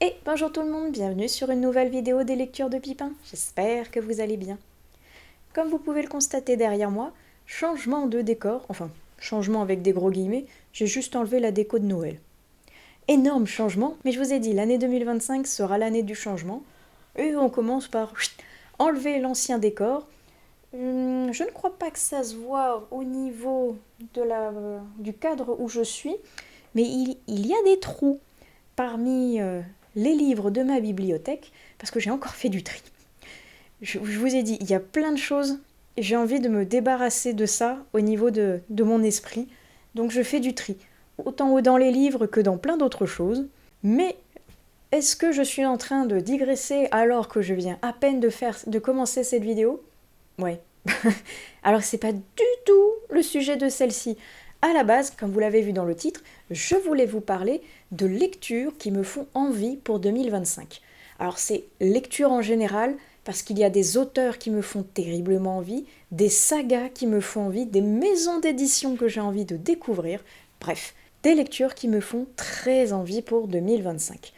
Et bonjour tout le monde, bienvenue sur une nouvelle vidéo des lectures de Pipin. J'espère que vous allez bien. Comme vous pouvez le constater derrière moi, changement de décor, enfin changement avec des gros guillemets, j'ai juste enlevé la déco de Noël. Énorme changement, mais je vous ai dit, l'année 2025 sera l'année du changement. Et on commence par enlever l'ancien décor. Je ne crois pas que ça se voit au niveau du cadre où je suis, mais il y a des trous parmi les livres de ma bibliothèque, parce que j'ai encore fait du tri. Je vous ai dit, il y a plein de choses, et j'ai envie de me débarrasser de ça au niveau de mon esprit, donc je fais du tri, autant dans les livres que dans plein d'autres choses. Mais est-ce que je suis en train de digresser alors que je viens à peine de commencer cette vidéo? Ouais. Alors c'est pas du tout le sujet de celle-ci. À la base, comme vous l'avez vu dans le titre, je voulais vous parler de lectures qui me font envie pour 2025. Alors c'est lecture en général, parce qu'il y a des auteurs qui me font terriblement envie, des sagas qui me font envie, des maisons d'édition que j'ai envie de découvrir, bref, des lectures qui me font très envie pour 2025.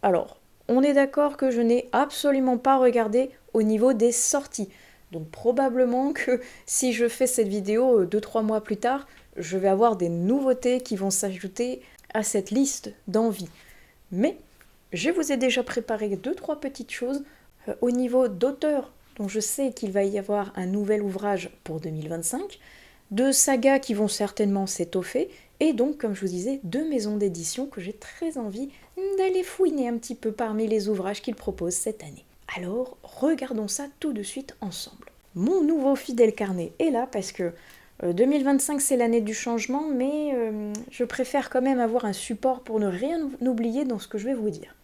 Alors, on est d'accord que je n'ai absolument pas regardé au niveau des sorties. Donc probablement que si je fais cette vidéo 2-3 mois plus tard, je vais avoir des nouveautés qui vont s'ajouter à cette liste d'envies. Mais je vous ai déjà préparé 2-3 petites choses au niveau d'auteurs dont je sais qu'il va y avoir un nouvel ouvrage pour 2025, de sagas qui vont certainement s'étoffer, et donc, comme je vous disais, 2 maisons d'édition que j'ai très envie d'aller fouiner un petit peu parmi les ouvrages qu'ils proposent cette année. Alors, regardons ça tout de suite ensemble. Mon nouveau fidèle carnet est là parce que 2025 c'est l'année du changement, mais je préfère quand même avoir un support pour ne rien oublier dans ce que je vais vous dire.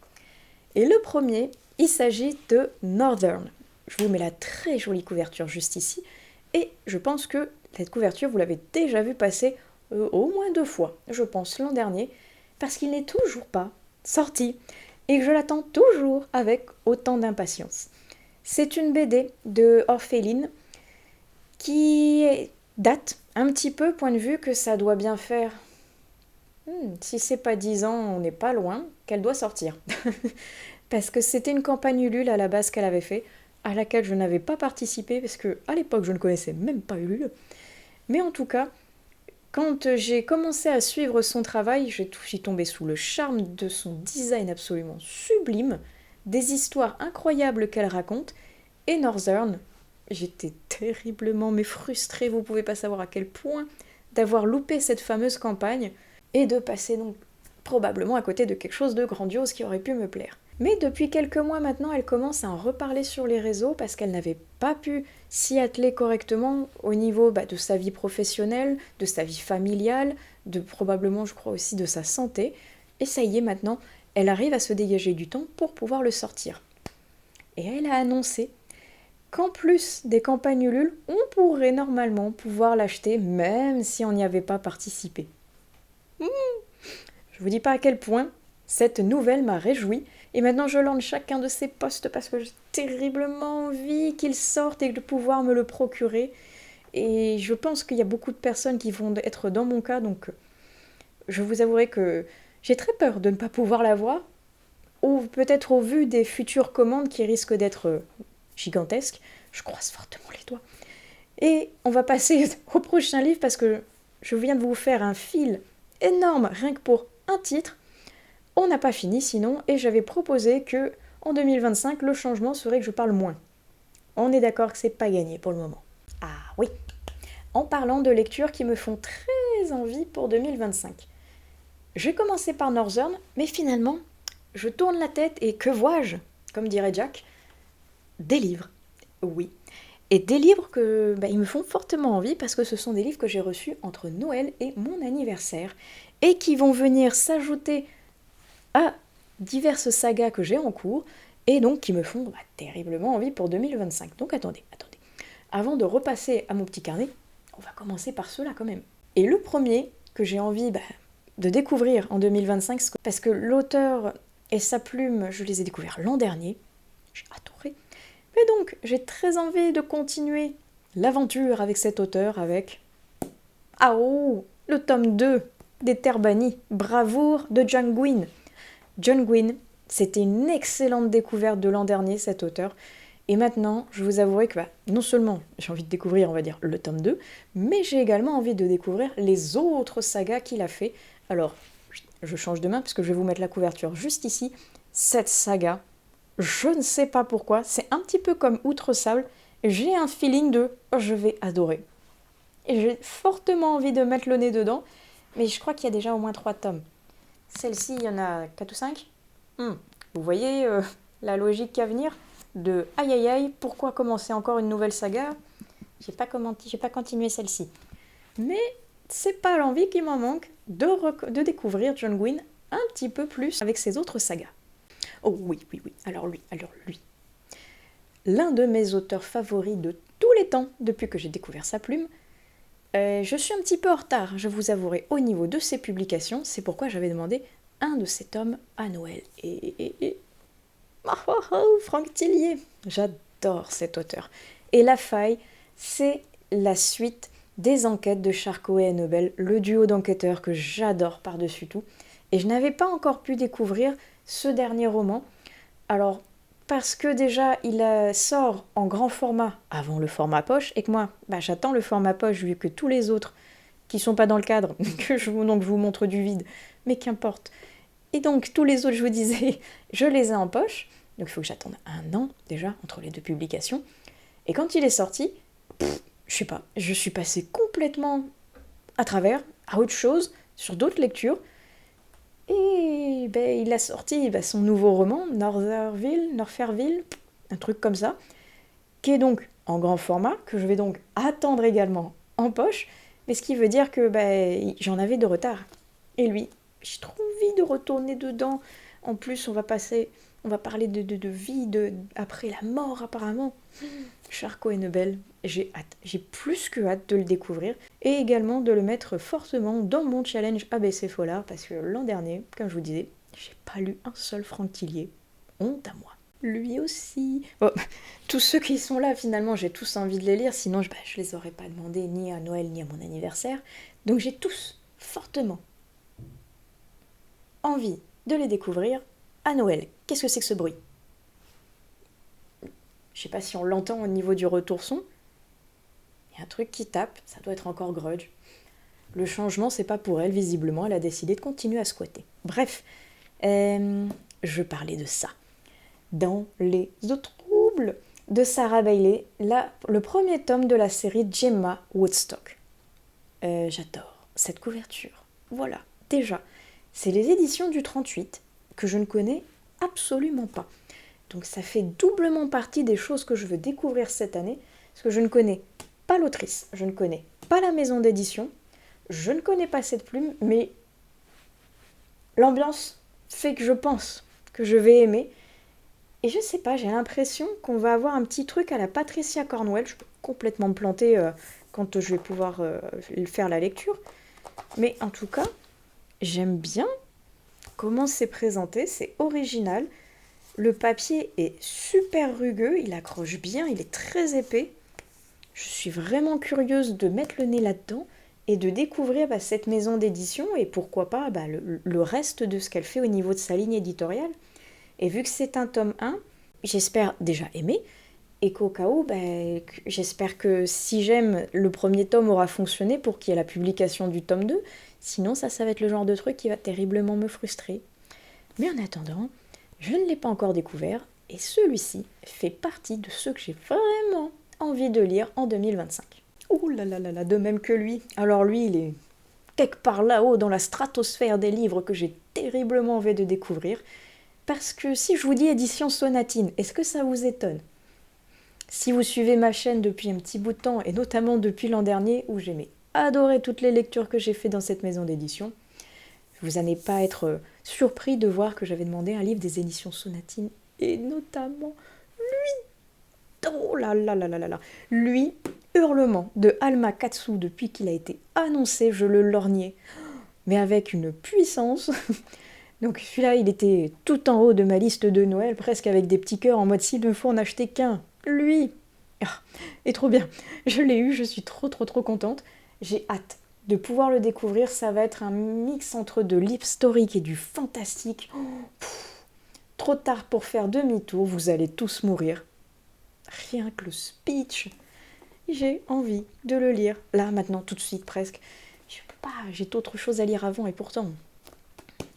Et le premier, il s'agit de Northern. Je vous mets la très jolie couverture juste ici, et je pense que cette couverture, vous l'avez déjà vue passer au moins 2 fois, je pense l'an dernier, parce qu'il n'est toujours pas sorti, et que je l'attends toujours avec autant d'impatience. C'est une BD de Orphéline qui date un petit peu, point de vue que ça doit bien faire... si c'est pas 10 ans, on n'est pas loin, qu'elle doit sortir. Parce que c'était une campagne Ulule à la base qu'elle avait fait, à laquelle je n'avais pas participé, parce que à l'époque je ne connaissais même pas Ulule. Mais en tout cas, quand j'ai commencé à suivre son travail, je suis tombée sous le charme de son design absolument sublime, des histoires incroyables qu'elle raconte, et Northern, j'étais terriblement frustrée, vous pouvez pas savoir à quel point, d'avoir loupé cette fameuse campagne, et de passer donc probablement à côté de quelque chose de grandiose qui aurait pu me plaire. Mais depuis quelques mois maintenant, elle commence à en reparler sur les réseaux parce qu'elle n'avait pas pu s'y atteler correctement au niveau de sa vie professionnelle, de sa vie familiale, de probablement, je crois aussi, de sa santé. Et ça y est, maintenant, elle arrive à se dégager du temps pour pouvoir le sortir. Et elle a annoncé qu'en plus des campagnes Ulule, on pourrait normalement pouvoir l'acheter même si on n'y avait pas participé. Je vous dis pas à quel point cette nouvelle m'a réjouie, et maintenant je lance chacun de ces posts parce que j'ai terriblement envie qu'il sorte et de pouvoir me le procurer. Et je pense qu'il y a beaucoup de personnes qui vont être dans mon cas, donc je vous avouerai que j'ai très peur de ne pas pouvoir l'avoir, ou peut-être au vu des futures commandes qui risquent d'être gigantesques. Je croise fortement les doigts. Et on va passer au prochain livre parce que je viens de vous faire un fil énorme rien que pour un titre. On n'a pas fini sinon, et j'avais proposé que en 2025 le changement serait que je parle moins. On est d'accord que c'est pas gagné pour le moment. Ah oui, en parlant de lectures qui me font très envie pour 2025. Je vais commencer par Northern, mais finalement, je tourne la tête et que vois-je, comme dirait Jack, des livres. Oui. Et des livres que ils me font fortement envie parce que ce sont des livres que j'ai reçus entre Noël et mon anniversaire et qui vont venir s'ajouter à diverses sagas que j'ai en cours et donc qui me font terriblement envie pour 2025. Donc attendez. Avant de repasser à mon petit carnet, on va commencer par ceux-là quand même. Et le premier que j'ai envie de découvrir en 2025, parce que l'auteur et sa plume, je les ai découverts l'an dernier, j'ai adoré. Mais donc, j'ai très envie de continuer l'aventure avec cet auteur, avec Ah oh, le tome 2 des Terres Bannies, Bravoure de John Gwynne. John Gwynne, c'était une excellente découverte de l'an dernier, cet auteur. Et maintenant, je vous avouerai que non seulement j'ai envie de découvrir, on va dire, le tome 2, mais j'ai également envie de découvrir les autres sagas qu'il a fait. Alors, je change de main parce que je vais vous mettre la couverture juste ici. Cette saga, je ne sais pas pourquoi, c'est un petit peu comme Outre-Sable. J'ai un feeling de je vais adorer. Et j'ai fortement envie de mettre le nez dedans, mais je crois qu'il y a déjà au moins 3 tomes. Celle-ci, il y en a 4 ou 5. Vous voyez la logique à venir de aïe aïe aïe, pourquoi commencer encore une nouvelle saga? J'ai pas continué celle-ci. Mais c'est pas l'envie qui m'en manque de découvrir John Gwynne un petit peu plus avec ses autres sagas. Oh oui. Alors lui. L'un de mes auteurs favoris de tous les temps, depuis que j'ai découvert sa plume. Je suis un petit peu en retard, je vous avouerai, au niveau de ses publications. C'est pourquoi j'avais demandé un de ses tomes à Noël. Franck Tillier. J'adore cet auteur. Et La Faille, c'est la suite des enquêtes de Charcot et Nobel, le duo d'enquêteurs que j'adore par-dessus tout. Et je n'avais pas encore pu découvrir ce dernier roman. Alors, parce que déjà, il sort en grand format avant le format poche, et que moi, j'attends le format poche, vu que tous les autres, qui sont pas dans le cadre, donc je vous montre du vide, mais qu'importe. Et donc, tous les autres, je vous disais, je les ai en poche, donc il faut que j'attende 1 an, déjà, entre les 2 publications. Et quand il est sorti, je sais pas, je suis passée complètement à travers, à autre chose, sur d'autres lectures. Et il a sorti son nouveau roman, Northerville, un truc comme ça, qui est donc en grand format, que je vais donc attendre également en poche, mais ce qui veut dire que j'en avais de retard. Et lui, j'ai trop envie de retourner dedans. En plus, on va parler de vie, après la mort apparemment. Charcot et Nobel, j'ai hâte, j'ai plus que hâte de le découvrir et également de le mettre fortement dans mon challenge ABC Folard parce que l'an dernier, comme je vous disais, j'ai pas lu un seul Franck Tillier. Honte à moi. Lui aussi. Bon, tous ceux qui sont là, finalement, j'ai tous envie de les lire, sinon je les aurais pas demandés ni à Noël ni à mon anniversaire. Donc j'ai tous fortement envie de les découvrir à Noël. Qu'est-ce que c'est que ce bruit? Je sais pas si on l'entend au niveau du retour son. Il y a un truc qui tape, ça doit être encore Grudge. Le changement, c'est pas pour elle, visiblement, elle a décidé de continuer à squatter. Bref, je parlais de ça. Dans les autres troubles de Sarah Bailey, le premier tome de la série Gemma Woodstock. J'adore cette couverture. Voilà, déjà, c'est les éditions du 38 que je ne connais absolument pas. Donc ça fait doublement partie des choses que je veux découvrir cette année, parce que je ne connais pas l'autrice, je ne connais pas la maison d'édition, je ne connais pas cette plume, mais l'ambiance fait que je pense que je vais aimer. Et je sais pas, j'ai l'impression qu'on va avoir un petit truc à la Patricia Cornwell, je peux complètement me planter quand je vais pouvoir faire la lecture. Mais en tout cas, j'aime bien comment c'est présenté, c'est original. Le papier est super rugueux, il accroche bien, il est très épais. Je suis vraiment curieuse de mettre le nez là-dedans et de découvrir cette maison d'édition et pourquoi pas le reste de ce qu'elle fait au niveau de sa ligne éditoriale. Et vu que c'est un tome 1, j'espère déjà aimer et qu'au cas où, j'espère que si j'aime, le premier tome aura fonctionné pour qu'il y ait la publication du tome 2. Sinon, ça va être le genre de truc qui va terriblement me frustrer. Mais en attendant, je ne l'ai pas encore découvert et celui-ci fait partie de ceux que j'ai vraiment envie de lire en 2025. Ouh là là là là, de même que lui. Alors lui, il est quelque part là-haut dans la stratosphère des livres que j'ai terriblement envie de découvrir. Parce que si je vous dis édition Sonatine, est-ce que ça vous étonne? Si vous suivez ma chaîne depuis un petit bout de temps, et notamment depuis l'an dernier, où j'ai adoré toutes les lectures que j'ai faites dans cette maison d'édition, vous n'allez pas être surpris de voir que j'avais demandé un livre des éditions Sonatine, et notamment lui. Oh là là là là là là. Lui, Hurlement de Alma Katsu, depuis qu'il a été annoncé, je le lorgnais, mais avec une puissance. Donc celui-là, il était tout en haut de ma liste de Noël, presque avec des petits cœurs en mode s'il ne faut en acheter qu'un. Lui, et trop bien. Je l'ai eu, je suis trop contente. J'ai hâte de pouvoir le découvrir. Ça va être un mix entre de l'historique et du fantastique. Trop tard pour faire demi-tour, vous allez tous mourir. Rien que le speech, j'ai envie de le lire. Là, maintenant, tout de suite presque. Je peux pas, j'ai d'autres choses à lire avant et pourtant...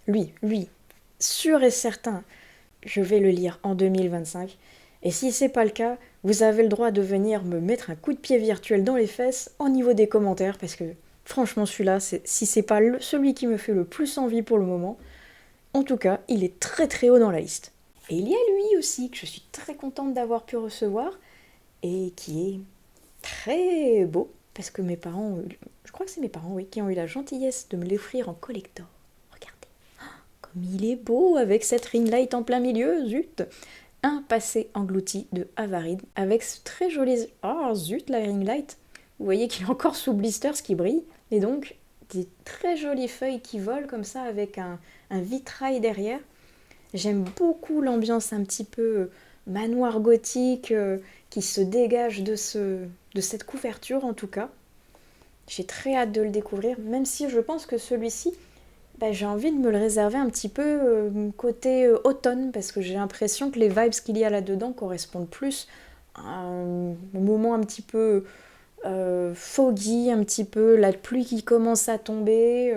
Lui, sûr et certain, je vais le lire en 2025. Et si c'est pas le cas, vous avez le droit de venir me mettre un coup de pied virtuel dans les fesses au niveau des commentaires, parce que franchement celui-là, si c'est pas celui qui me fait le plus envie pour le moment, en tout cas, il est très très haut dans la liste. Et il y a lui aussi, que je suis très contente d'avoir pu recevoir, et qui est très beau, parce que mes parents, je crois que c'est mes parents, oui, qui ont eu la gentillesse de me l'offrir en collector. Comme il est beau avec cette ring light en plein milieu, zut. Un passé englouti de Avaride avec ce très joli... Oh zut, la ring light. Vous voyez qu'il est encore sous blister, ce qui brille. Et donc, des très jolies feuilles qui volent comme ça avec un vitrail derrière. J'aime beaucoup l'ambiance un petit peu manoir gothique qui se dégage de cette couverture en tout cas. J'ai très hâte de le découvrir, même si je pense que celui-ci... j'ai envie de me le réserver un petit peu côté automne, parce que j'ai l'impression que les vibes qu'il y a là-dedans correspondent plus à un moment un petit peu foggy, un petit peu la pluie qui commence à tomber,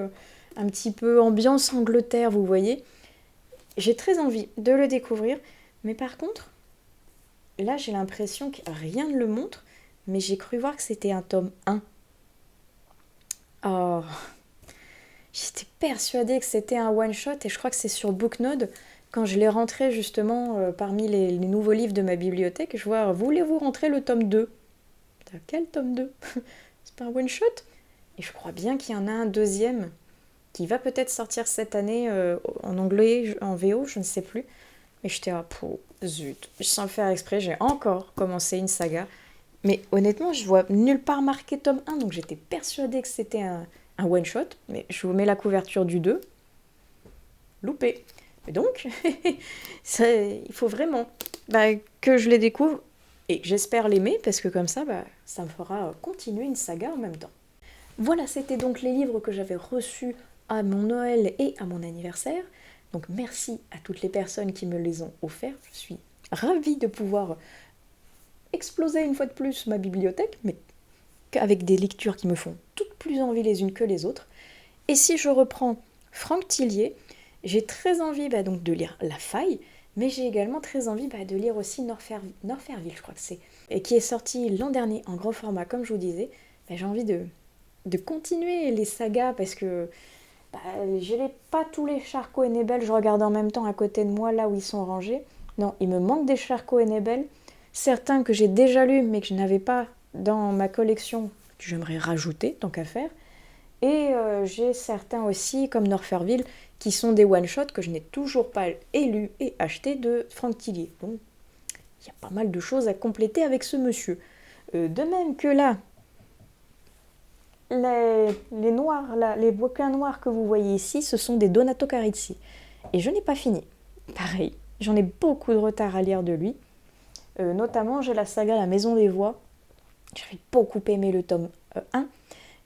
un petit peu ambiance Angleterre, vous voyez. J'ai très envie de le découvrir, mais par contre, là j'ai l'impression que rien ne le montre, mais j'ai cru voir que c'était un tome 1. Oh... J'étais persuadée que c'était un one-shot et je crois que c'est sur Booknode, quand je l'ai rentré justement parmi les nouveaux livres de ma bibliothèque, je vois « Voulez-vous rentrer le tome 2 ?» Quel tome 2 ? C'est pas un one-shot ? Et je crois bien qu'il y en a un deuxième qui va peut-être sortir cette année en anglais, en VO, je ne sais plus. Mais j'étais zut, sans faire exprès, j'ai encore commencé une saga. Mais honnêtement, je vois nulle part marqué tome 1, donc j'étais persuadée que c'était un one-shot, mais je vous mets la couverture du 2. Loupé. Et donc, il faut vraiment que je les découvre, et j'espère l'aimer, parce que comme ça, ça me fera continuer une saga en même temps. Voilà, c'était donc les livres que j'avais reçus à mon Noël et à mon anniversaire. Donc merci à toutes les personnes qui me les ont offerts. Je suis ravie de pouvoir exploser une fois de plus ma bibliothèque, mais avec des lectures qui me font toutes plus envie les unes que les autres. Et si je reprends Franck Tillier, j'ai très envie donc de lire La Faille, mais j'ai également très envie de lire aussi Norfairville, je crois que c'est, et qui est sorti l'an dernier en gros format, comme je vous disais. J'ai envie de continuer les sagas, parce que je n'ai pas tous les Charcot et Nebel, je regarde en même temps à côté de moi, là où ils sont rangés. Non, il me manque des Charcot et Nebel, certains que j'ai déjà lus, mais que je n'avais pas dans ma collection, que j'aimerais rajouter, tant qu'à faire. Et j'ai certains aussi, comme Norfairville, qui sont des one-shots que je n'ai toujours pas lus et achetés de Franck Tillier. Donc, il y a pas mal de choses à compléter avec ce monsieur. De même que là, les noirs, là, les bouquins noirs que vous voyez ici, ce sont des Donato Carizzi. Et je n'ai pas fini. Pareil, j'en ai beaucoup de retard à lire de lui. Notamment, j'ai la saga La Maison des Voix. J'avais beaucoup aimé le tome 1.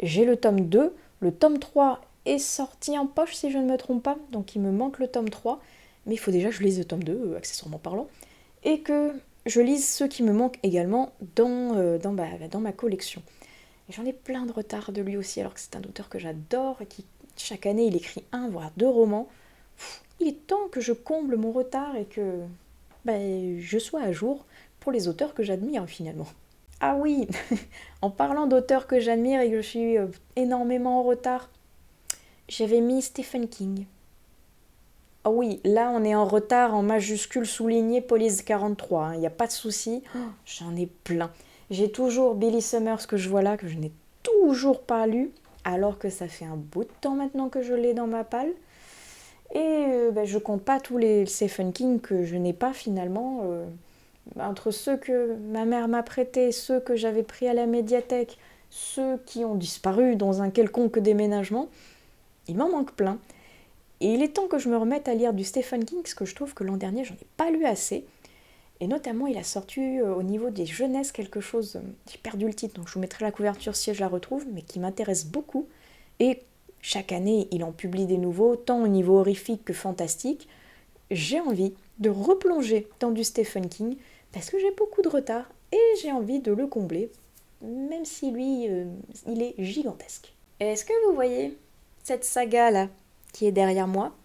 J'ai le tome 2. Le tome 3 est sorti en poche, si je ne me trompe pas. Donc, il me manque le tome 3. Mais il faut déjà que je lise le tome 2, accessoirement parlant. Et que je lise ceux qui me manquent également dans ma collection. Et j'en ai plein de retard de lui aussi, alors que c'est un auteur que j'adore et qui, chaque année, il écrit 1 voire 2 romans. Il est temps que je comble mon retard et que je sois à jour pour les auteurs que j'admire finalement. Ah oui, en parlant d'auteurs que j'admire et que je suis énormément en retard, j'avais mis Stephen King. Ah oui, là on est en retard en majuscule souligné police 43, il n'y a pas de souci, j'en ai plein. J'ai toujours Billy Summers que je vois là, que je n'ai toujours pas lu, alors que ça fait un bout de temps maintenant que je l'ai dans ma palle. Et je compte pas tous les Stephen King que je n'ai pas finalement. Entre ceux que ma mère m'a prêtés, ceux que j'avais pris à la médiathèque, ceux qui ont disparu dans un quelconque déménagement, il m'en manque plein. Et il est temps que je me remette à lire du Stephen King, parce que je trouve que l'an dernier, j'en ai pas lu assez. Et notamment, il a sorti au niveau des jeunesses quelque chose, j'ai perdu le titre, donc je vous mettrai la couverture si je la retrouve, mais qui m'intéresse beaucoup. Et chaque année, il en publie des nouveaux, tant au niveau horrifique que fantastique. J'ai envie de replonger dans du Stephen King parce que j'ai beaucoup de retard et j'ai envie de le combler, même si lui, il est gigantesque. Est-ce que vous voyez cette saga-là qui est derrière moi,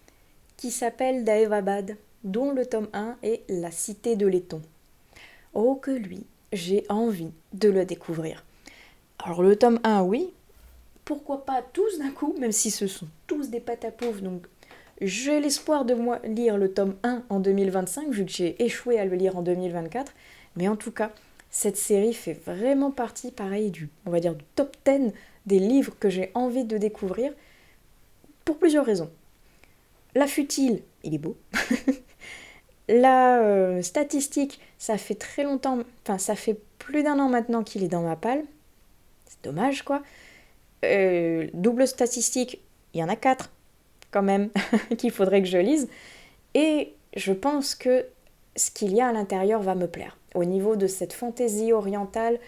qui s'appelle Daevabad, dont le tome 1 est La Cité de laiton? Oh que lui, j'ai envie de le découvrir. Alors le tome 1, oui, pourquoi pas tous d'un coup, même si ce sont tous des pâtes à pauvres, donc j'ai l'espoir de moi lire le tome 1 en 2025, vu que j'ai échoué à le lire en 2024, mais en tout cas, cette série fait vraiment partie, pareil, on va dire, du top 10 des livres que j'ai envie de découvrir, pour plusieurs raisons. La futile, il est beau. La statistique, ça fait très longtemps, enfin ça fait plus d'un an maintenant qu'il est dans ma palle. C'est dommage quoi. Double statistique, il y en a 4 quand même qu'il faudrait que je lise. Et je pense que ce qu'il y a à l'intérieur va me plaire. Au niveau de cette fantaisie orientale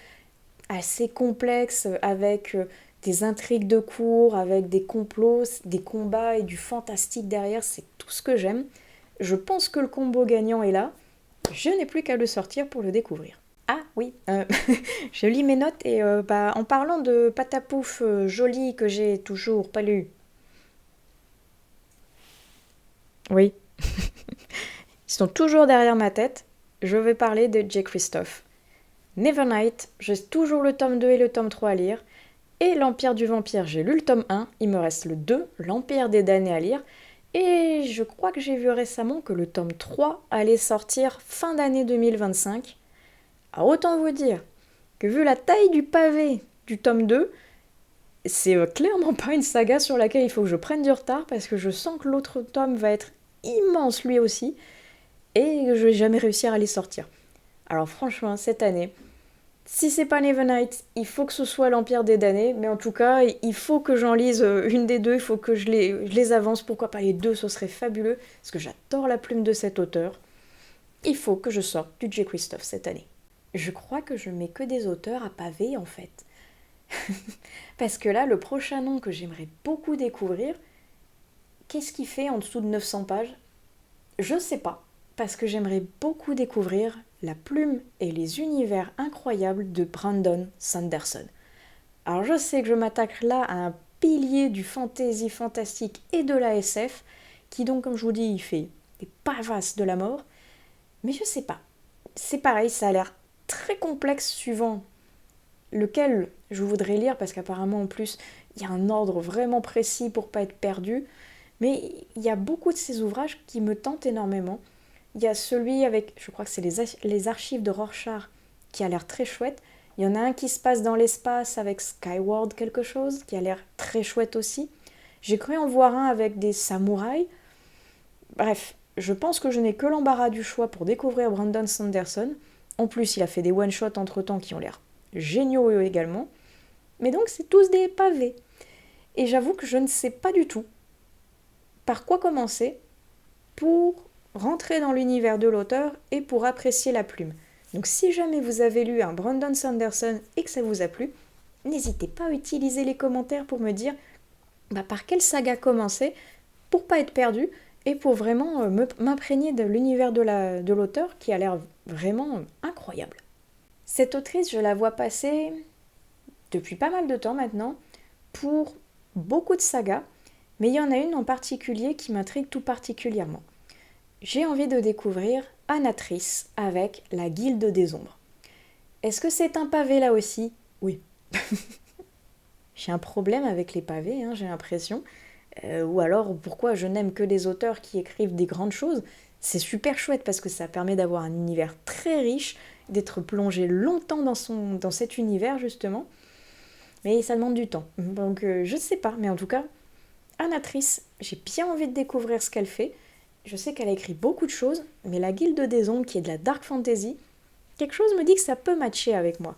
assez complexe avec des intrigues de cour, avec des complots, des combats et du fantastique derrière, c'est tout ce que j'aime. Je pense que le combo gagnant est là. Je n'ai plus qu'à le sortir pour le découvrir. Ah oui, je lis mes notes et en parlant de patapouf joli que j'ai toujours pas lu. Oui, ils sont toujours derrière ma tête. Je vais parler de J. Christophe. Nevernight, j'ai toujours le tome 2 et le tome 3 à lire. Et l'Empire du Vampire, j'ai lu le tome 1, il me reste le 2, l'Empire des damnés à lire. Et je crois que j'ai vu récemment que le tome 3 allait sortir fin d'année 2025. Alors autant vous dire que vu la taille du pavé du tome 2, c'est clairement pas une saga sur laquelle il faut que je prenne du retard parce que je sens que l'autre tome va être immense lui aussi et que je vais jamais réussir à les sortir. Alors franchement, cette année, si c'est pas Nevernight, il faut que ce soit l'Empire des damnés, mais en tout cas, il faut que j'en lise une des deux, il faut que je les avance, pourquoi pas les deux, ce serait fabuleux, parce que j'adore la plume de cet auteur. Il faut que je sorte du J. Christophe cette année. Je crois que je mets que des auteurs à pavé en fait. Parce que là, le prochain nom que j'aimerais beaucoup découvrir, qu'est-ce qu'il fait en dessous de 900 pages? Je sais pas, parce que j'aimerais beaucoup découvrir la plume et les univers incroyables de Brandon Sanderson. Alors je sais que je m'attaque là à un pilier du fantasy fantastique et de la SF, qui donc comme je vous dis, il fait des pavasses de la mort, mais je sais pas. C'est pareil, ça a l'air très complexe suivant lequel je voudrais lire, parce qu'apparemment en plus, il y a un ordre vraiment précis pour pas être perdu, mais il y a beaucoup de ces ouvrages qui me tentent énormément. Il y a celui avec, je crois que c'est les archives de Rorschach, qui a l'air très chouette. Il y en a un qui se passe dans l'espace avec Skyward quelque chose, qui a l'air très chouette aussi. J'ai cru en voir un avec des samouraïs. Bref, je pense que je n'ai que l'embarras du choix pour découvrir Brandon Sanderson. En plus, il a fait des one-shots entre-temps qui ont l'air géniaux également. Mais donc, c'est tous des pavés. Et j'avoue que je ne sais pas du tout par quoi commencer pour rentrer dans l'univers de l'auteur et pour apprécier la plume. Donc si jamais vous avez lu un Brandon Sanderson et que ça vous a plu, n'hésitez pas à utiliser les commentaires pour me dire par quelle saga commencer pour pas être perdu et pour vraiment m'imprégner de l'univers de l'auteur qui a l'air vraiment incroyable. Cette autrice, je la vois passer depuis pas mal de temps maintenant pour beaucoup de sagas, mais il y en a une en particulier qui m'intrigue tout particulièrement. J'ai envie de découvrir Anatrice avec la Guilde des Ombres. Est-ce que c'est un pavé là aussi? Oui. J'ai un problème avec les pavés, j'ai l'impression. Ou alors, pourquoi je n'aime que les auteurs qui écrivent des grandes choses? C'est super chouette parce que ça permet d'avoir un univers très riche, d'être plongé longtemps dans cet univers justement. Mais ça demande du temps. Donc je sais pas, mais en tout cas, Anatrice, j'ai bien envie de découvrir ce qu'elle fait. Je sais qu'elle a écrit beaucoup de choses, mais la Guilde des Ombres, qui est de la dark fantasy, quelque chose me dit que ça peut matcher avec moi.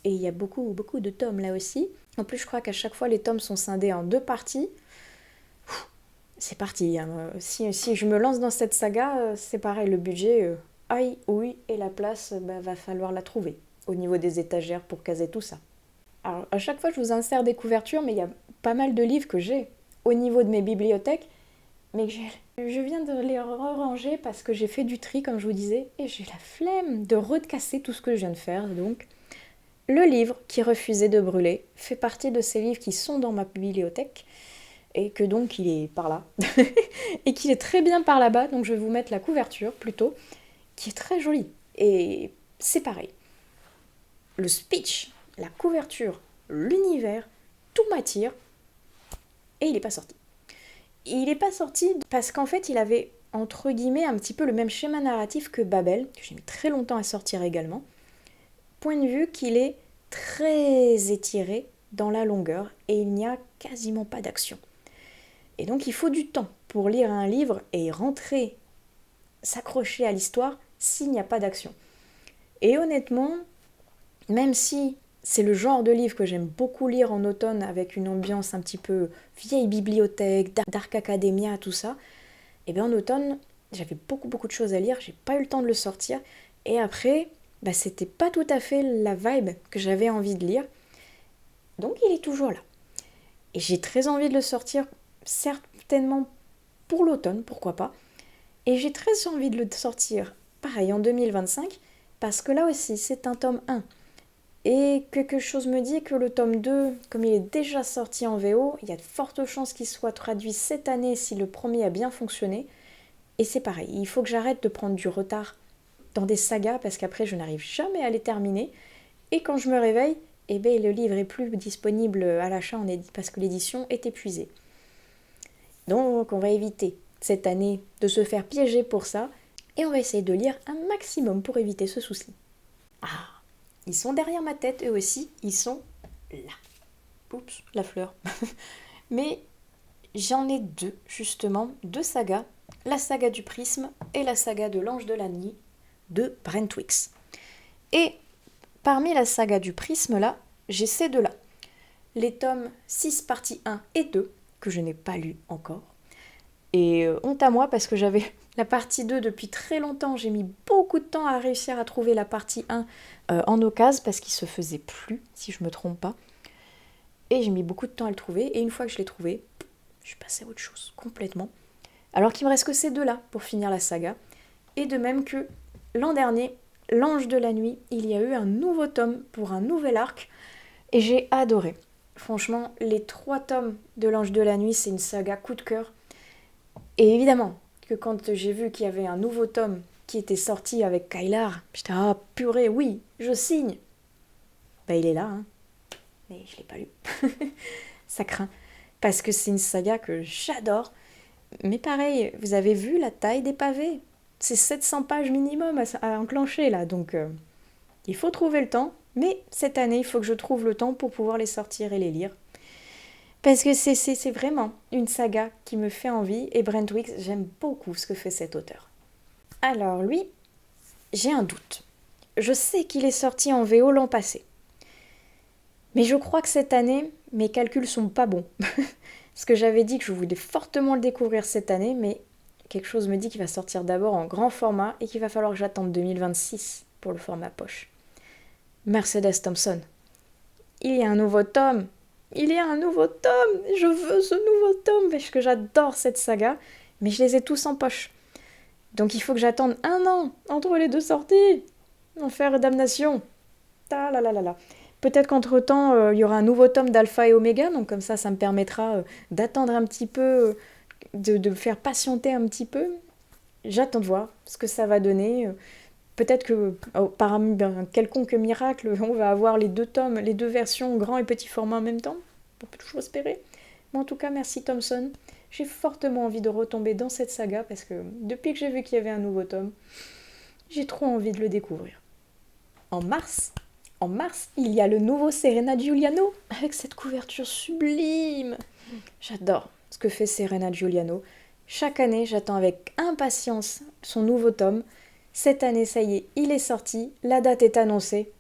Et il y a beaucoup de tomes là aussi. En plus, je crois qu'à chaque fois, les tomes sont scindés en 2 parties. C'est parti. Si je me lance dans cette saga, c'est pareil, le budget, aïe, oui, et la place, va falloir la trouver au niveau des étagères pour caser tout ça. Alors, à chaque fois, je vous insère des couvertures, mais il y a pas mal de livres que j'ai au niveau de mes bibliothèques, mais que je viens de les ranger parce que j'ai fait du tri, comme je vous disais, et j'ai la flemme de recasser tout ce que je viens de faire. Donc, le livre qui refusait de brûler fait partie de ces livres qui sont dans ma bibliothèque, et que donc il est par là, et qu'il est très bien par là-bas, donc je vais vous mettre la couverture plutôt, qui est très jolie. Et c'est pareil. Le speech, la couverture, l'univers, tout m'attire, et il n'est pas sorti. Il n'est pas sorti parce qu'en fait, il avait, entre guillemets, un petit peu le même schéma narratif que Babel, que j'ai mis très longtemps à sortir également. Point de vue qu'il est très étiré dans la longueur et il n'y a quasiment pas d'action. Et donc, il faut du temps pour lire un livre et rentrer, s'accrocher à l'histoire s'il n'y a pas d'action. Et honnêtement, même si c'est le genre de livre que j'aime beaucoup lire en automne avec une ambiance un petit peu vieille bibliothèque, Dark Academia, tout ça, et bien en automne, j'avais beaucoup de choses à lire, j'ai pas eu le temps de le sortir, et après, c'était pas tout à fait la vibe que j'avais envie de lire, donc il est toujours là. Et j'ai très envie de le sortir, certainement pour l'automne, pourquoi pas, et j'ai très envie de le sortir, pareil, en 2025, parce que là aussi, c'est un tome 1. Et quelque chose me dit que le tome 2, comme il est déjà sorti en VO, il y a de fortes chances qu'il soit traduit cette année si le premier a bien fonctionné. Et c'est pareil, il faut que j'arrête de prendre du retard dans des sagas parce qu'après je n'arrive jamais à les terminer. Et quand je me réveille, le livre est plus disponible à l'achat parce que l'édition est épuisée. Donc on va éviter cette année de se faire piéger pour ça et on va essayer de lire un maximum pour éviter ce souci. Ah, ils sont derrière ma tête, eux aussi, ils sont là. Oups, la fleur. Mais j'en ai deux, justement, deux sagas. La saga du prisme et la saga de l'ange de la nuit de Brentwix. Et parmi la saga du prisme, là, j'ai ces deux-là. Les tomes 6 partie 1 et 2, que je n'ai pas lus encore. Et honte à moi parce que j'avais la partie 2 depuis très longtemps. J'ai mis beaucoup de temps à réussir à trouver la partie 1 en occasion parce qu'il se faisait plus, si je me trompe pas. Et j'ai mis beaucoup de temps à le trouver. Et une fois que je l'ai trouvé, je suis passée à autre chose, complètement. Alors qu'il me reste que ces deux-là pour finir la saga. Et de même que l'an dernier, l'ange de la nuit, il y a eu un nouveau tome pour un nouvel arc. Et j'ai adoré. Franchement, les 3 tomes de l'ange de la nuit, c'est une saga coup de cœur. Et évidemment que quand j'ai vu qu'il y avait un nouveau tome qui était sorti avec Kylar, j'étais « Ah, purée, oui, je signe !» Il est là, hein. Mais je ne l'ai pas lu. Ça craint. Parce que c'est une saga que j'adore. Mais pareil, vous avez vu la taille des pavés. C'est 700 pages minimum à enclencher, là. Donc, il faut trouver le temps. Mais cette année, il faut que je trouve le temps pour pouvoir les sortir et les lire. Parce que c'est vraiment une saga qui me fait envie. Et Brentwix, j'aime beaucoup ce que fait cet auteur. Alors lui, j'ai un doute. Je sais qu'il est sorti en VO l'an passé. Mais je crois que cette année, mes calculs sont pas bons. Parce que j'avais dit que je voulais fortement le découvrir cette année, mais quelque chose me dit qu'il va sortir d'abord en grand format et qu'il va falloir que j'attende 2026 pour le format poche. Mercedes Thompson. Il y a un nouveau tome. Il y a un nouveau tome. Je veux ce nouveau tome parce que j'adore cette saga, mais je les ai tous en poche. Donc il faut que j'attende 1 an entre les deux sorties. Enfer et damnation. Ta la la la la. Peut-être qu'entre-temps, il y aura un nouveau tome d'Alpha et Oméga, donc comme ça me permettra d'attendre un petit peu, de faire patienter un petit peu. J'attends de voir ce que ça va donner. Peut-être que par un quelconque miracle, on va avoir les 2 tomes, les 2 versions grand et petit format en même temps. On peut toujours espérer. Mais en tout cas, merci Thompson. J'ai fortement envie de retomber dans cette saga parce que depuis que j'ai vu qu'il y avait un nouveau tome, j'ai trop envie de le découvrir. En mars, il y a le nouveau Serena Giuliano avec cette couverture sublime. J'adore ce que fait Serena Giuliano. Chaque année, j'attends avec impatience son nouveau tome. Cette année, ça y est, il est sorti, la date est annoncée.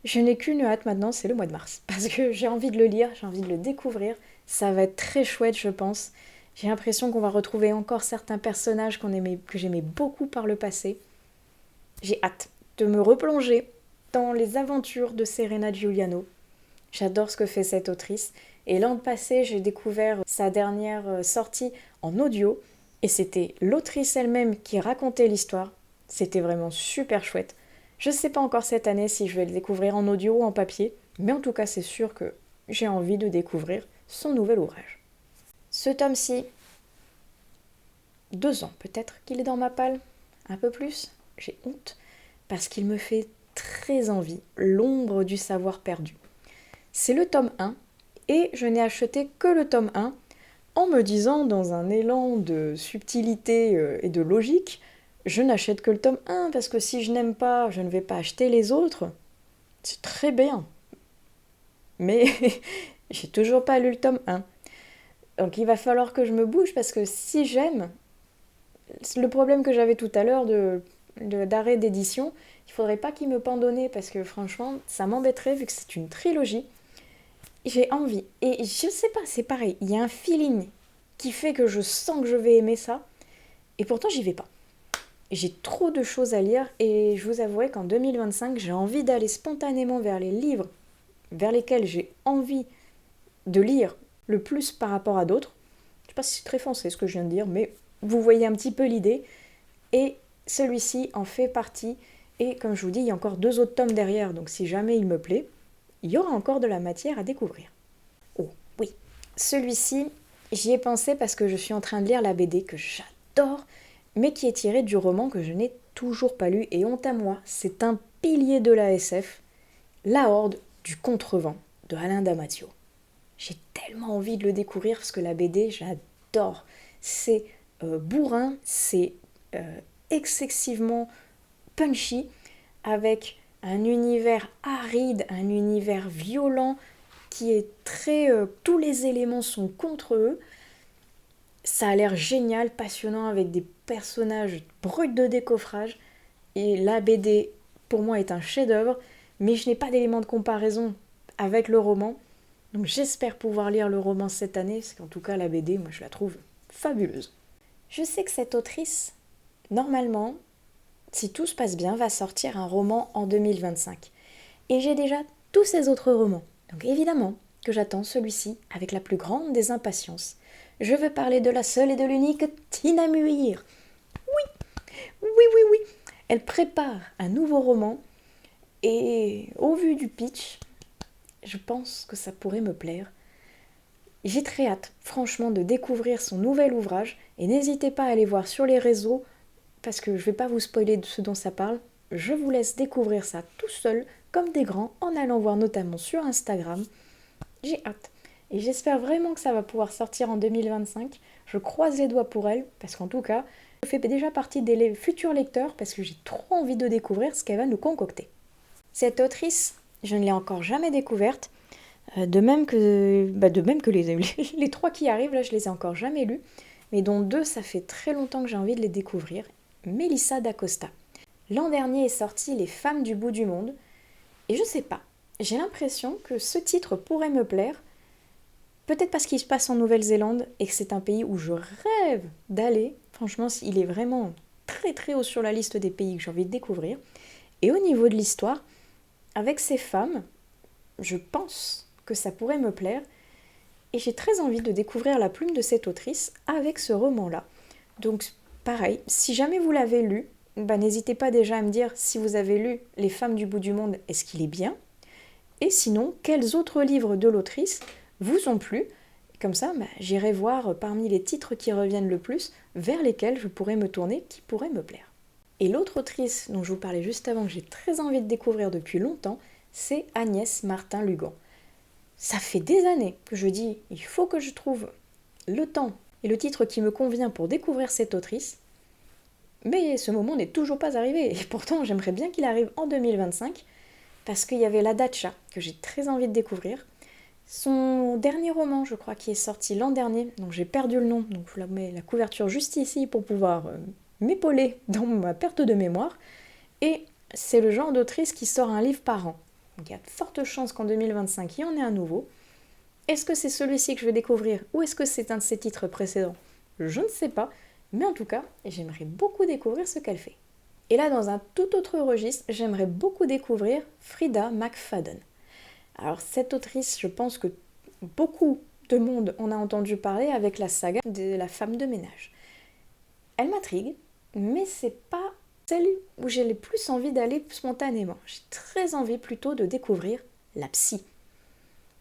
Je n'ai qu'une hâte maintenant, c'est le mois de mars. Parce que j'ai envie de le lire, j'ai envie de le découvrir. Ça va être très chouette, je pense. J'ai l'impression qu'on va retrouver encore certains personnages que j'aimais beaucoup par le passé. J'ai hâte de me replonger dans les aventures de Serena Giuliano. J'adore ce que fait cette autrice. Et l'an passé, j'ai découvert sa dernière sortie en audio. Et c'était l'autrice elle-même qui racontait l'histoire. C'était vraiment super chouette. Je ne sais pas encore cette année si je vais le découvrir en audio ou en papier, mais en tout cas c'est sûr que j'ai envie de découvrir son nouvel ouvrage. Ce tome-ci, 2 ans peut-être qu'il est dans ma palle, un peu plus, j'ai honte, parce qu'il me fait très envie, L'ombre du savoir perdu. C'est le tome 1, et je n'ai acheté que le tome 1, en me disant dans un élan de subtilité et de logique, je n'achète que le tome 1, parce que si je n'aime pas, je ne vais pas acheter les autres. C'est très bien. Mais j'ai toujours pas lu le tome 1. Donc il va falloir que je me bouge, parce que si j'aime, le problème que j'avais tout à l'heure d'arrêt d'édition, il faudrait pas qu'il me pendonne, parce que franchement, ça m'embêterait vu que c'est une trilogie. J'ai envie. Et je sais pas, c'est pareil. Il y a un feeling qui fait que je sens que je vais aimer ça. Et pourtant, j'y vais pas. J'ai trop de choses à lire et je vous avouerai qu'en 2025, j'ai envie d'aller spontanément vers les livres vers lesquels j'ai envie de lire le plus par rapport à d'autres. Je sais pas si c'est très français ce que je viens de dire, mais vous voyez un petit peu l'idée. Et celui-ci en fait partie. Et comme je vous dis, il y a encore 2 autres tomes derrière, donc si jamais il me plaît, il y aura encore de la matière à découvrir. Oh, oui. Celui-ci, j'y ai pensé parce que je suis en train de lire la BD que j'adore, mais qui est tirée du roman que je n'ai toujours pas lu, et honte à moi, c'est un pilier de la SF, La Horde du Contrevent, de Alain Damasio. J'ai tellement envie de le découvrir parce que la BD, j'adore. C'est bourrin, c'est excessivement punchy, avec un univers aride, un univers violent, qui est très... tous les éléments sont contre eux. Ça a l'air génial, passionnant, avec des personnages bruts de décoffrage. Et la BD, pour moi, est un chef-d'œuvre, mais je n'ai pas d'élément de comparaison avec le roman. Donc j'espère pouvoir lire le roman cette année, parce qu'en tout cas, la BD, moi, je la trouve fabuleuse. Je sais que cette autrice, normalement, si tout se passe bien, va sortir un roman en 2025. Et j'ai déjà tous ses autres romans. Donc évidemment que j'attends celui-ci avec la plus grande des impatiences. Je veux parler de la seule et de l'unique Tina Muir. Oui. Elle prépare un nouveau roman et au vu du pitch, je pense que ça pourrait me plaire. J'ai très hâte, franchement, de découvrir son nouvel ouvrage et n'hésitez pas à aller voir sur les réseaux parce que je ne vais pas vous spoiler de ce dont ça parle. Je vous laisse découvrir ça tout seul, comme des grands, en allant voir notamment sur Instagram. J'ai hâte. Et j'espère vraiment que ça va pouvoir sortir en 2025. Je croise les doigts pour elle, parce qu'en tout cas, je fais déjà partie des futurs lecteurs, parce que j'ai trop envie de découvrir ce qu'elle va nous concocter. Cette autrice, je ne l'ai encore jamais découverte, de même que les 3 qui arrivent, là, je les ai encore jamais lus, mais dont 2, ça fait très longtemps que j'ai envie de les découvrir. Melissa d'Acosta. L'an dernier est sorti Les femmes du bout du monde, et je sais pas, j'ai l'impression que ce titre pourrait me plaire, peut-être parce qu'il se passe en Nouvelle-Zélande et que c'est un pays où je rêve d'aller. Franchement, il est vraiment très très haut sur la liste des pays que j'ai envie de découvrir. Et au niveau de l'histoire, avec ces femmes, je pense que ça pourrait me plaire. Et j'ai très envie de découvrir la plume de cette autrice avec ce roman-là. Donc pareil, si jamais vous l'avez lu, n'hésitez pas déjà à me dire si vous avez lu Les femmes du bout du monde, est-ce qu'il est bien ? Et sinon, quels autres livres de l'autrice vous ont plu ? Comme ça, j'irai voir parmi les titres qui reviennent le plus, vers lesquels je pourrais me tourner, qui pourraient me plaire. Et l'autre autrice dont je vous parlais juste avant, que j'ai très envie de découvrir depuis longtemps, c'est Agnès Martin-Lugan. Ça fait des années que je dis, il faut que je trouve le temps et le titre qui me convient pour découvrir cette autrice, mais ce moment n'est toujours pas arrivé, et pourtant j'aimerais bien qu'il arrive en 2025, parce qu'il y avait La Datcha, que j'ai très envie de découvrir. Son dernier roman, je crois, qui est sorti l'an dernier, donc j'ai perdu le nom, donc je vous mets la couverture juste ici pour pouvoir m'épauler dans ma perte de mémoire. Et c'est le genre d'autrice qui sort un livre par an. Donc il y a de fortes chances qu'en 2025, il y en ait un nouveau. Est-ce que c'est celui-ci que je vais découvrir ou est-ce que c'est un de ses titres précédents ? Je ne sais pas, mais en tout cas, j'aimerais beaucoup découvrir ce qu'elle fait. Et là, dans un tout autre registre, j'aimerais beaucoup découvrir Frida McFadden. Alors cette autrice, je pense que beaucoup de monde en a entendu parler avec la saga de la femme de ménage. Elle m'intrigue, mais c'est pas celle où j'ai le plus envie d'aller spontanément. J'ai très envie plutôt de découvrir la psy.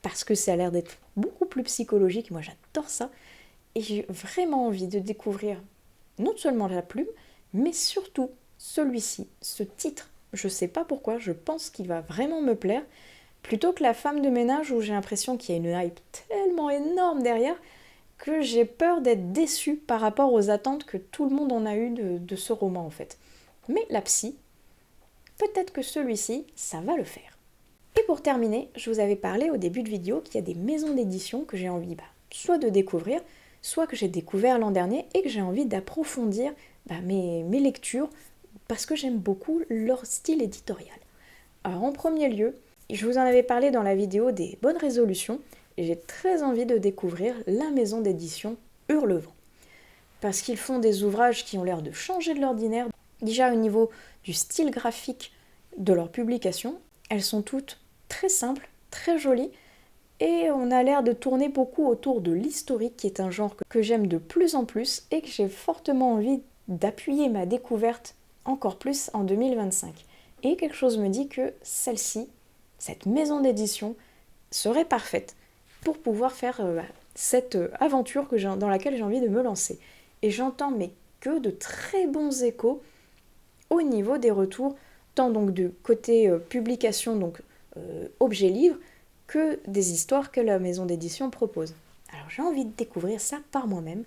Parce que ça a l'air d'être beaucoup plus psychologique, moi j'adore ça. Et j'ai vraiment envie de découvrir non seulement la plume, mais surtout celui-ci, ce titre. Je sais pas pourquoi, je pense qu'il va vraiment me plaire. Plutôt que la femme de ménage où j'ai l'impression qu'il y a une hype tellement énorme derrière que j'ai peur d'être déçue par rapport aux attentes que tout le monde en a eu de ce roman en fait. Mais la psy, peut-être que celui-ci, ça va le faire. Et pour terminer, je vous avais parlé au début de vidéo qu'il y a des maisons d'édition que j'ai envie soit de découvrir, soit que j'ai découvert l'an dernier et que j'ai envie d'approfondir mes lectures parce que j'aime beaucoup leur style éditorial. Alors en premier lieu, je vous en avais parlé dans la vidéo des bonnes résolutions et j'ai très envie de découvrir la maison d'édition Hurlevent. Parce qu'ils font des ouvrages qui ont l'air de changer de l'ordinaire. Déjà au niveau du style graphique de leurs publications, elles sont toutes très simples, très jolies et on a l'air de tourner beaucoup autour de l'historique qui est un genre que j'aime de plus en plus et que j'ai fortement envie d'appuyer ma découverte encore plus en 2025. Et quelque chose me dit que celle-ci, cette maison d'édition, serait parfaite pour pouvoir faire cette aventure dans laquelle j'ai envie de me lancer. Et j'entends mais que de très bons échos au niveau des retours, tant donc de côté publication, donc objet livre, que des histoires que la maison d'édition propose. Alors j'ai envie de découvrir ça par moi-même.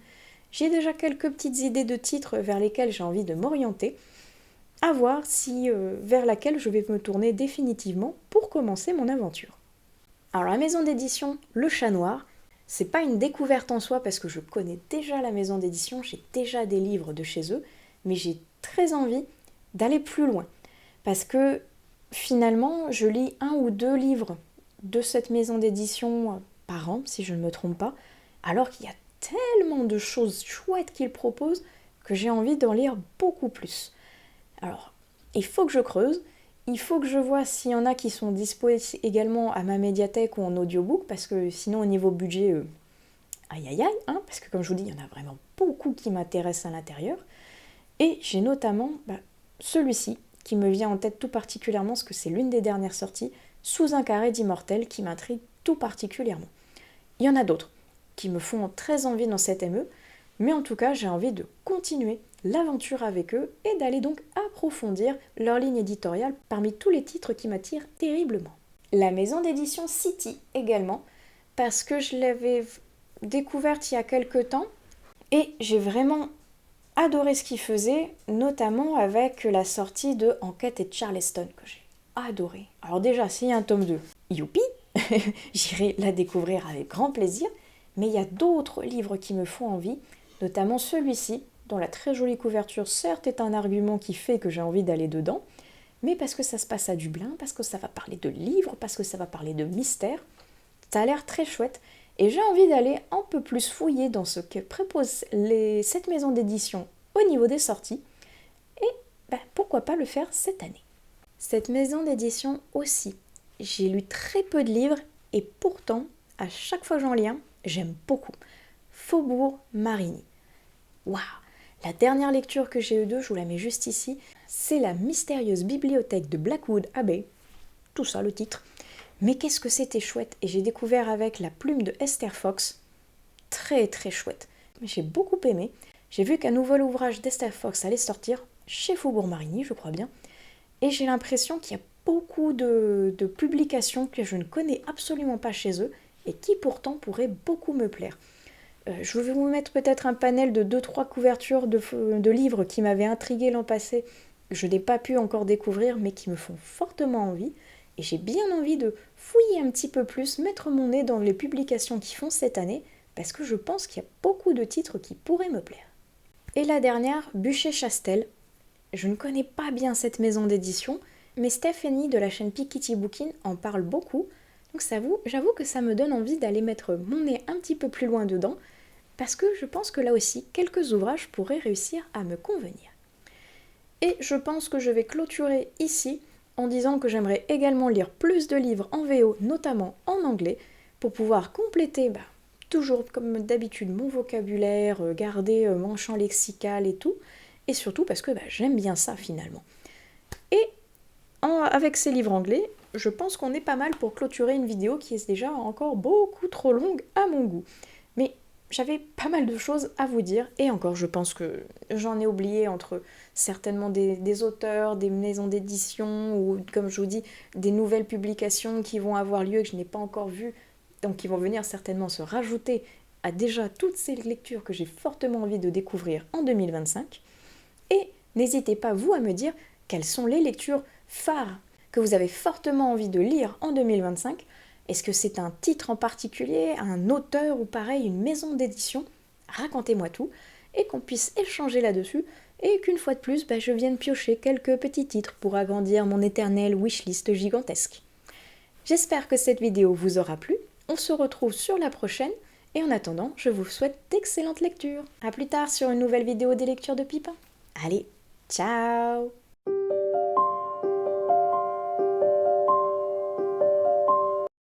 J'ai déjà quelques petites idées de titres vers lesquels j'ai envie de m'orienter, à voir si vers laquelle je vais me tourner définitivement pour commencer mon aventure. Alors la maison d'édition Le Chat Noir, c'est pas une découverte en soi parce que je connais déjà la maison d'édition, j'ai déjà des livres de chez eux, mais j'ai très envie d'aller plus loin. Parce que finalement, je lis 1 ou 2 livres de cette maison d'édition par an, si je ne me trompe pas, alors qu'il y a tellement de choses chouettes qu'ils proposent que j'ai envie d'en lire beaucoup plus. Alors, il faut que je creuse, il faut que je vois s'il y en a qui sont disponibles également à ma médiathèque ou en audiobook, parce que sinon au niveau budget, aïe aïe aïe, hein, parce que comme je vous dis, il y en a vraiment beaucoup qui m'intéressent à l'intérieur. Et j'ai notamment celui-ci qui me vient en tête tout particulièrement, parce que c'est l'une des dernières sorties, Sous un carré d'immortel, qui m'intrigue tout particulièrement. Il y en a d'autres qui me font très envie dans cette ME, mais en tout cas j'ai envie de continuer l'aventure avec eux et d'aller donc approfondir leur ligne éditoriale parmi tous les titres qui m'attirent terriblement. La maison d'édition City également, parce que je l'avais découverte il y a quelques temps et j'ai vraiment adoré ce qu'ils faisaient, notamment avec la sortie de Enquête et Charleston que j'ai adoré. Alors déjà, s'il y a un tome 2, youpi, j'irai la découvrir avec grand plaisir, mais il y a d'autres livres qui me font envie, notamment celui-ci, dont la très jolie couverture certes est un argument qui fait que j'ai envie d'aller dedans, mais parce que ça se passe à Dublin, parce que ça va parler de livres, parce que ça va parler de mystère, ça a l'air très chouette, et j'ai envie d'aller un peu plus fouiller dans ce que propose cette maison d'édition au niveau des sorties, et pourquoi pas le faire cette année. Cette maison d'édition aussi, j'ai lu très peu de livres, et pourtant, à chaque fois que j'en lis un, j'aime beaucoup. Faubourg Marigny. Waouh! La dernière lecture que j'ai eue d'eux, je vous la mets juste ici, c'est La mystérieuse bibliothèque de Blackwood Abbey. Tout ça, le titre. Mais qu'est-ce que c'était chouette! Et j'ai découvert avec la plume de Esther Fox. Très très chouette. J'ai beaucoup aimé. J'ai vu qu'un nouvel ouvrage d'Esther Fox allait sortir chez Faubourg Marigny, je crois bien. Et j'ai l'impression qu'il y a beaucoup de publications que je ne connais absolument pas chez eux et qui pourtant pourraient beaucoup me plaire. Je vais vous mettre peut-être un panel de 2-3 couvertures de livres qui m'avaient intrigué l'an passé. Je n'ai pas pu encore découvrir, mais qui me font fortement envie. Et j'ai bien envie de fouiller un petit peu plus, mettre mon nez dans les publications qu'ils font cette année, parce que je pense qu'il y a beaucoup de titres qui pourraient me plaire. Et la dernière, Buchet-Chastel. Je ne connais pas bien cette maison d'édition, mais Stéphanie de la chaîne Piketty Bookin en parle beaucoup. Donc j'avoue que ça me donne envie d'aller mettre mon nez un petit peu plus loin dedans, parce que je pense que là aussi, quelques ouvrages pourraient réussir à me convenir. Et je pense que je vais clôturer ici en disant que j'aimerais également lire plus de livres en VO, notamment en anglais, pour pouvoir compléter, toujours comme d'habitude, mon vocabulaire, garder mon champ lexical et tout, et surtout parce que j'aime bien ça finalement. Et avec ces livres anglais, je pense qu'on est pas mal pour clôturer une vidéo qui est déjà encore beaucoup trop longue à mon goût. Mais j'avais pas mal de choses à vous dire, et encore je pense que j'en ai oublié entre certainement des auteurs, des maisons d'édition, ou comme je vous dis, des nouvelles publications qui vont avoir lieu et que je n'ai pas encore vues, donc qui vont venir certainement se rajouter à déjà toutes ces lectures que j'ai fortement envie de découvrir en 2025. Et n'hésitez pas, vous, à me dire quelles sont les lectures phares que vous avez fortement envie de lire en 2025. Est-ce que c'est un titre en particulier, un auteur ou pareil, une maison d'édition? Racontez-moi tout et qu'on puisse échanger là-dessus et qu'une fois de plus, je vienne piocher quelques petits titres pour agrandir mon éternel wishlist gigantesque. J'espère que cette vidéo vous aura plu. On se retrouve sur la prochaine et en attendant, je vous souhaite d'excellentes lectures. A plus tard sur une nouvelle vidéo des lectures de Pipin. Allez, ciao!